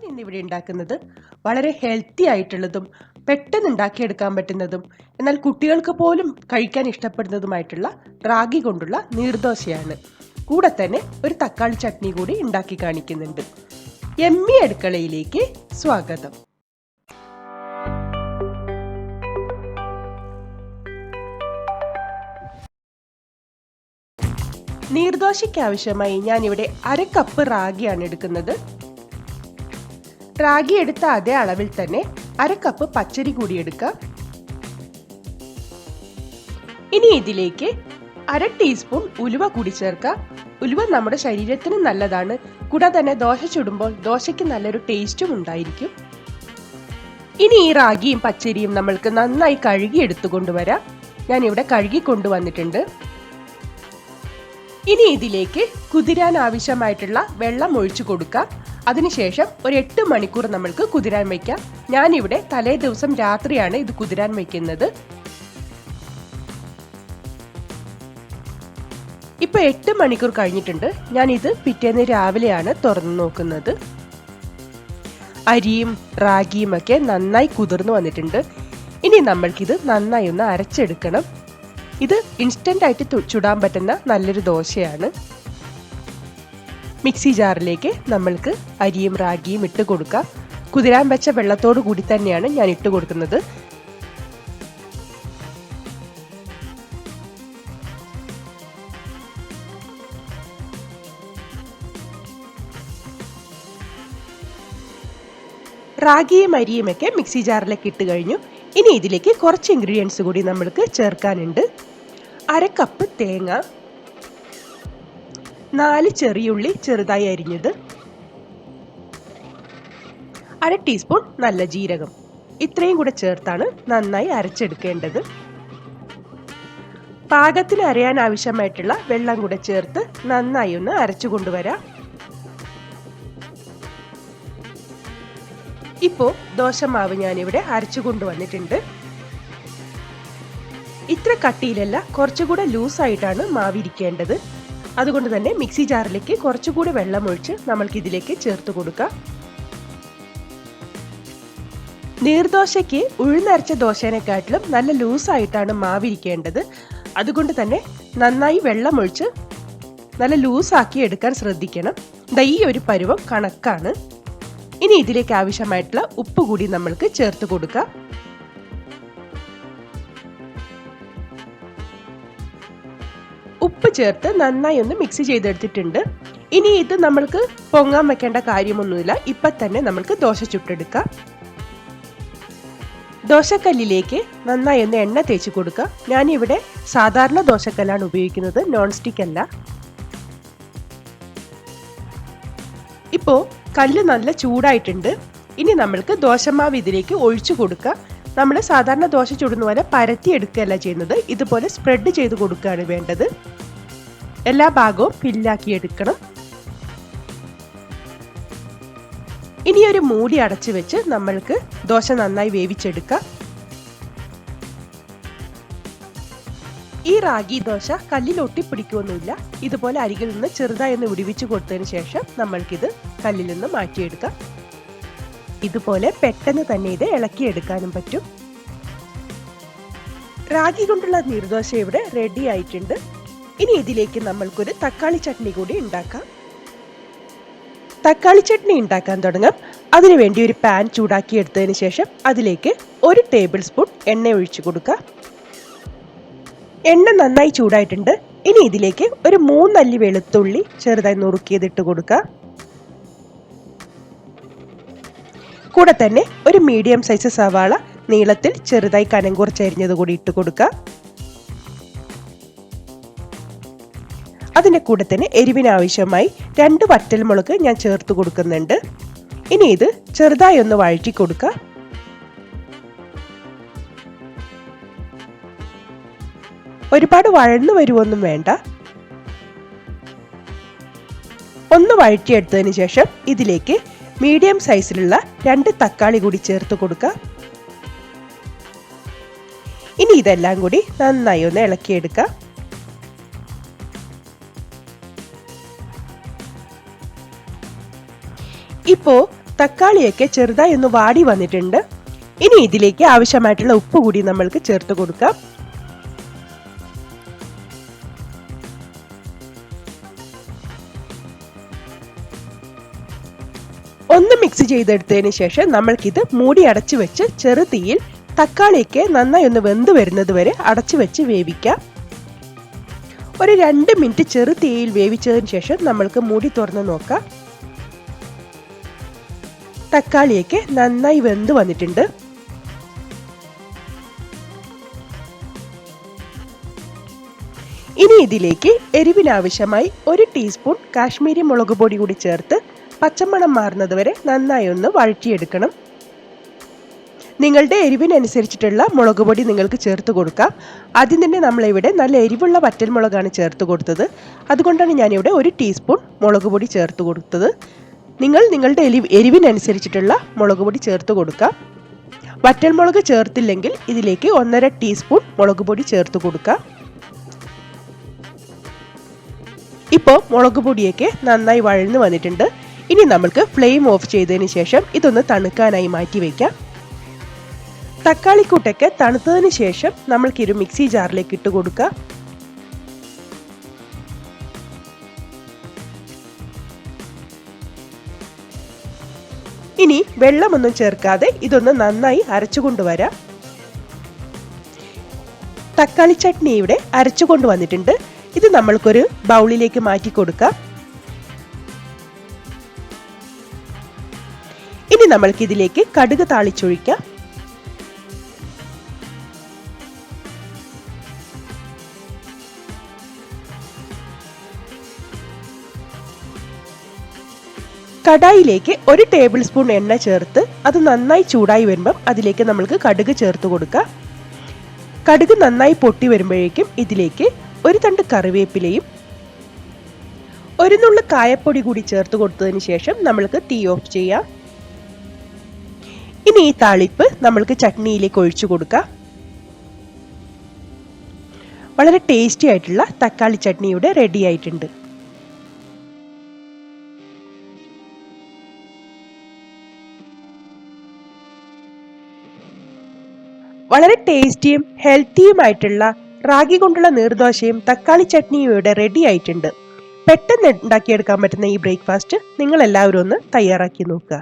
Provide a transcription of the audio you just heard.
ഇന്നിവിടെ ഉണ്ടാക്കുന്നത് വളരെ ഹെൽത്തി ആയിട്ടുള്ളതും പെട്ടെന്ന് ഉണ്ടാക്കിയെടുക്കാൻ പറ്റുന്നതും എന്നാൽ കുട്ടികൾക്ക് പോലും കഴിക്കാൻ ഇഷ്ടപ്പെടുന്നതുമായിട്ടുള്ള റാഗി കൊണ്ടുള്ള നീർദോശയാണ്. കൂടെ തന്നെ ഒരു തക്കാളി ചട്നി കൂടി ഉണ്ടാക്കി കാണിക്കുന്നുണ്ട്. യമ്മി അടുക്കളയിലേക്ക് സ്വാഗതം. നീർദോശയ്ക്ക് ആവശ്യമായി ഞാനിവിടെ 1/2 കപ്പ് റാഗിയാണ് എടുക്കുന്നത്. റാഗി എടുത്ത അതേ അളവിൽ തന്നെ 1/2 കപ്പ് പച്ചരി കൂടി എടുക്കാം. ഇനി ഇതിലേക്ക് 1/2 ടീസ്പൂൺ ഉലുവ കൂടി ചേർക്കാം. ഉലുവ നമ്മുടെ ശരീരത്തിന് നല്ലതാണ്. കൂടാതെ തന്നെ ദോശ ചുടുമ്പോൾ ദോശയ്ക്ക് നല്ലൊരു ടേസ്റ്റും ഉണ്ടായിരിക്കും. ഇനി ഈ റാഗിയും പച്ചരിയും നമ്മൾക്ക് നന്നായി കഴുകി എടുത്തുകൊണ്ടുവരാം. ഞാനിവിടെ കഴുകി കൊണ്ടുവന്നിട്ടുണ്ട്. ഇനി ഇതിലേക്ക് കുതിരാൻ ആവശ്യമായിട്ടുള്ള വെള്ളം ഒഴിച്ചു കൊടുക്കാം. അതിനുശേഷം ഒരു 8 മണിക്കൂർ നമ്മൾക്ക് കുതിരാൻ വയ്ക്കാം. ഞാനിവിടെ തലേ ദിവസം രാത്രിയാണ് ഇത് കുതിരാൻ വയ്ക്കുന്നത്. ഇപ്പൊ 8 മണിക്കൂർ കഴിഞ്ഞിട്ടുണ്ട്. ഞാനിത് പിറ്റേന്ന് രാവിലെയാണ് തുറന്നു നോക്കുന്നത്. അരിയും റാഗിയും ഒക്കെ നന്നായി കുതിർന്നു വന്നിട്ടുണ്ട്. ഇനി നമ്മൾക്കിത് നന്നായി ഒന്ന് അരച്ചെടുക്കണം. ഇത് ഇൻസ്റ്റന്റ് ആയിട്ട് ചുടാൻ പറ്റുന്ന നല്ലൊരു ദോശയാണ്. മിക്സി ജാറിലേക്ക് നമ്മൾക്ക് അരിയും റാഗിയും ഇട്ട് കൊടുക്കാം. കുതിരാൻ വെച്ച വെള്ളത്തോടു കൂടി തന്നെയാണ് ഞാൻ ഇട്ട് കൊടുക്കുന്നത്. റാഗിയും അരിയും ഒക്കെ മിക്സി ജാറിലേക്ക് ഇട്ട് കഴിഞ്ഞു. ഇനി ഇതിലേക്ക് കുറച്ച് ഇൻഗ്രീഡിയൻസ് കൂടി നമ്മൾക്ക് ചേർക്കാനുണ്ട്. 1/2 കപ്പ് തേങ്ങ, 4 ചെറിയുള്ളി ചെറുതായി അരിഞ്ഞത്, 1/2 ടീസ്പൂൺ നല്ല ജീരകം. ഇത്രയും കൂടെ ചേർത്താണ് നന്നായി അരച്ചെടുക്കേണ്ടത്. പാകത്തിന് അരയാൻ ആവശ്യമായിട്ടുള്ള വെള്ളം കൂടെ ചേർത്ത് നന്നായി ഒന്ന് അരച്ചു കൊണ്ടുവരാം. ഇപ്പോ ദോശമാവ് ഞാനിവിടെ അരച്ചു കൊണ്ടുവന്നിട്ടുണ്ട്. ഇത്ര കട്ടിയിലല്ല, കുറച്ചുകൂടെ ലൂസായിട്ടാണ് മാവിരിക്കേണ്ടത്. അതുകൊണ്ട് തന്നെ മിക്സി ജാറിലേക്ക് കുറച്ചുകൂടി വെള്ളം ഒഴിച്ച് നമ്മൾക്ക് ഇതിലേക്ക് ചേർത്ത് കൊടുക്കാം. നീർദോശയ്ക്ക് ഉഴുന്നരച്ച ദോശേനെക്കാട്ടിലും നല്ല ലൂസായിട്ടാണ് മാവിരിക്കേണ്ടത്. അതുകൊണ്ട് തന്നെ നന്നായി വെള്ളം ഒഴിച്ച് നല്ല ലൂസാക്കി എടുക്കാൻ ശ്രദ്ധിക്കണം. ഈ ഒരു പരുവം കണക്കാണ്. ഇനി ഇതിലേക്ക് ആവശ്യമായിട്ടുള്ള ഉപ്പ് കൂടി നമ്മൾക്ക് ചേർത്ത് കൊടുക്കാം. ഉപ്പ് ചേർത്ത് നന്നായി ഒന്ന് മിക്സ് ചെയ്തെടുത്തിട്ടുണ്ട്. ഇനി ഇത് നമ്മൾക്ക് പൊങ്ങാൻ വെക്കേണ്ട കാര്യമൊന്നുമില്ല. ഇപ്പൊ തന്നെ നമ്മൾക്ക് ദോശ ചുട്ടെടുക്കാം. ദോശക്കല്ലിലേക്ക് നന്നായി ഒന്ന് എണ്ണ തേച്ച് കൊടുക്കാം. ഞാനിവിടെ സാധാരണ ദോശക്കല്ലാണ് ഉപയോഗിക്കുന്നത്, നോൺ സ്റ്റിക്ക് അല്ല. ഇപ്പോ കല്ല് നല്ല ചൂടായിട്ടുണ്ട്. ഇനി നമ്മൾക്ക് ദോശമാവ് ഇതിലേക്ക് ഒഴിച്ചു കൊടുക്കാം. നമ്മൾ സാധാരണ ദോശ ചുടുന്ന പോലെ പരത്തി എടുക്കുകയല്ല ചെയ്യുന്നത്, ഇതുപോലെ സ്പ്രെഡ് ചെയ്ത് കൊടുക്കുകയാണ് വേണ്ടത്. എല്ലാ ഭാഗവും ഫില്ലാക്കി എടുക്കണം. ഇനി ഒരു മൂടി അടച്ചു വെച്ച് നമ്മൾക്ക് ദോശ നന്നായി വേവിച്ചെടുക്കാം. ഈ റാഗി ദോശ കല്ലിൽ ഒട്ടിപ്പിടിക്കുകയൊന്നുമില്ല. ഇതുപോലെ അരികിൽ നിന്ന് ചെറുതായി ഒന്ന് വിടിവിച്ചു കൊടുത്തതിന് ശേഷം നമ്മൾക്കിത് കല്ലിൽ നിന്ന് മാറ്റിയെടുക്കാം. ഇതുപോലെ പെട്ടെന്ന് തന്നെ ഇത് ഇളക്കിയെടുക്കാനും പറ്റും. റാഗി കൊണ്ടുള്ള നീർദോശ ഇവിടെ റെഡി ആയിട്ടുണ്ട്. ഇനി ഇതിലേക്ക് നമ്മൾക്കൊരു തക്കാളി ചട്നി കൂടി ഉണ്ടാക്കാം. തക്കാളി ചട്നി ഉണ്ടാക്കാൻ തുടങ്ങാം. അതിനുവേണ്ടി ഒരു പാൻ ചൂടാക്കി എടുത്തതിന് ശേഷം അതിലേക്ക് 1 ടേബിൾ സ്പൂൺ എണ്ണ ഒഴിച്ചു കൊടുക്കാം. എണ്ണ നന്നായി ചൂടായിട്ടുണ്ട്. ഇനി ഇതിലേക്ക് ഒരു 3 അല്ലി വെളുത്തുള്ളി ചെറുതായി നുറുക്കിയതിട്ട് കൊടുക്കാം. കൂടെ തന്നെ ഒരു മീഡിയം സൈസ് സവാള നീളത്തിൽ ചെറുതായി കനം കുറച്ചരിഞ്ഞത് കൂടി ഇട്ട് കൊടുക്കാം. അതിന്റെ കൂടെ തന്നെ എരിവിനാവശ്യമായി 2 വറ്റൽമുളക് ഞാൻ ചേർത്ത് കൊടുക്കുന്നുണ്ട്. ഇനി ഇത് ചെറുതായി ഒന്ന് വഴറ്റി കൊടുക്കാം. ഒരുപാട് വഴന്നു വരുവൊന്നും വേണ്ട. ഒന്ന് വഴറ്റിയെടുത്തതിന് ശേഷം ഇതിലേക്ക് മീഡിയം സൈസിലുള്ള 2 തക്കാളി കൂടി ചേർത്ത് കൊടുക്കാം. ഇനി ഇതെല്ലാം കൂടി നന്നായി ഒന്ന് ഇളക്കിയെടുക്കാം. ഇപ്പോ തക്കാളിയൊക്കെ ചെറുതായി ഒന്ന് വാടി വന്നിട്ടുണ്ട്. ഇനി ഇതിലേക്ക് ആവശ്യമായിട്ടുള്ള ഉപ്പ് കൂടി നമ്മൾക്ക് ചേർത്ത് കൊടുക്കാം. ഒന്ന് മിക്സ് ചെയ്തെടുത്തതിന് ശേഷം നമ്മൾക്കിത് മൂടി അടച്ചു വെച്ച് ചെറു തീയിൽ തക്കാളിയൊക്കെ നന്നായി ഒന്ന് വെന്ത് വരുന്നത് വരെ അടച്ചു വെച്ച് വേവിക്കാം. ഒരു 2 മിനിറ്റ് ചെറു തീയിൽ വേവിച്ചതിന് ശേഷം നമ്മൾക്ക് മൂടി തുറന്ന് നോക്കാം. തക്കാളിയൊക്കെ നന്നായി വെന്ത് വന്നിട്ടുണ്ട്. ഇനി ഇതിലേക്ക് എരിവിനാവശ്യമായി 1 ടീസ്പൂൺ കാശ്മീരി മുളക് പൊടി കൂടി ചേർത്ത് പച്ചമണം മാറുന്നത് വരെ നന്നായി ഒന്ന് വഴറ്റിയെടുക്കണം. നിങ്ങളുടെ എരിവിനനുസരിച്ചിട്ടുള്ള മുളക് പൊടി നിങ്ങൾക്ക് ചേർത്ത് കൊടുക്കാം. ആദ്യം തന്നെ നമ്മളിവിടെ നല്ല എരിവുള്ള വറ്റൽമുളകാണ് ചേർത്ത് കൊടുത്തത്. അതുകൊണ്ടാണ് ഞാനിവിടെ 1 ടീസ്പൂൺ മുളക് പൊടി ചേർത്ത് കൊടുത്തത്. നിങ്ങളുടെ എരിവിനനുസരിച്ചിട്ടുള്ള മുളക് പൊടി ചേർത്ത് കൊടുക്കാം. വറ്റൽമുളക് ചേർത്തില്ലെങ്കിൽ ഇതിലേക്ക് 1.5 ടീസ്പൂൺ മുളക് പൊടി ചേർത്ത് കൊടുക്കാം. ഇപ്പോൾ മുളക് പൊടിയൊക്കെ നന്നായി വഴന്നു വന്നിട്ടുണ്ട്. ഇനി നമുക്ക് ഫ്ലെയിം ഓഫ് ചെയ്തതിന് ശേഷം ഇതൊന്ന് തണുക്കാനായി മാറ്റി വയ്ക്കാം. തക്കാളിക്കൂട്ടൊക്കെ തണുത്തതിന് ശേഷം നമ്മൾക്കൊരു മിക്സി ജാറിലേക്ക് ഇട്ട് കൊടുക്കാം. ഇനി വെള്ളമൊന്നും ചേർക്കാതെ ഇതൊന്ന് നന്നായി അരച്ചു കൊണ്ടുവരാം. തക്കാളി ചട്നി ഇവിടെ അരച്ചു കൊണ്ടുവന്നിട്ടുണ്ട്. ഇത് നമ്മൾക്കൊരു ബൗളിലേക്ക് മാറ്റി കൊടുക്കാം. ഇനി നമ്മൾക്ക് ഇതിലേക്ക് കടുക് താളിച്ചൊഴിക്കാം. കടായിലേക്ക് 1 ടേബിൾ സ്പൂൺ എണ്ണ ചേർത്ത് അത് നന്നായി ചൂടായി വരുമ്പം അതിലേക്ക് നമ്മൾക്ക് കടുക് ചേർത്ത് കൊടുക്കാം. കടുക് നന്നായി പൊട്ടി വരുമ്പോഴേക്കും ഇതിലേക്ക് 1 തണ്ട് കറിവേപ്പിലയും 1 നുള്ളു കായപ്പൊടി കൂടി ചേർത്ത് കൊടുത്തതിന് ശേഷം നമ്മൾക്ക് തീ ഓഫ് ചെയ്യാം. ഇനി ഈ താളിപ്പ് നമ്മൾക്ക് ചട്നിയിലേക്ക് ഒഴിച്ചു കൊടുക്കാം. വളരെ ടേസ്റ്റി ആയിട്ടുള്ള തക്കാളി ചട്നി ഇവിടെ റെഡി ആയിട്ടുണ്ട്. വളരെ ടേസ്റ്റിയും ഹെൽത്തിയുമായിട്ടുള്ള റാഗി കൊണ്ടുള്ള നീർദോശയും തക്കാളി ചട്നിയും ഇവിടെ റെഡി ആയിട്ടുണ്ട്. പെട്ടെന്ന് ഉണ്ടാക്കിയെടുക്കാൻ പറ്റുന്ന ഈ ബ്രേക്ക്ഫാസ്റ്റ് നിങ്ങൾ എല്ലാവരും ഒന്ന് തയ്യാറാക്കി നോക്കുക.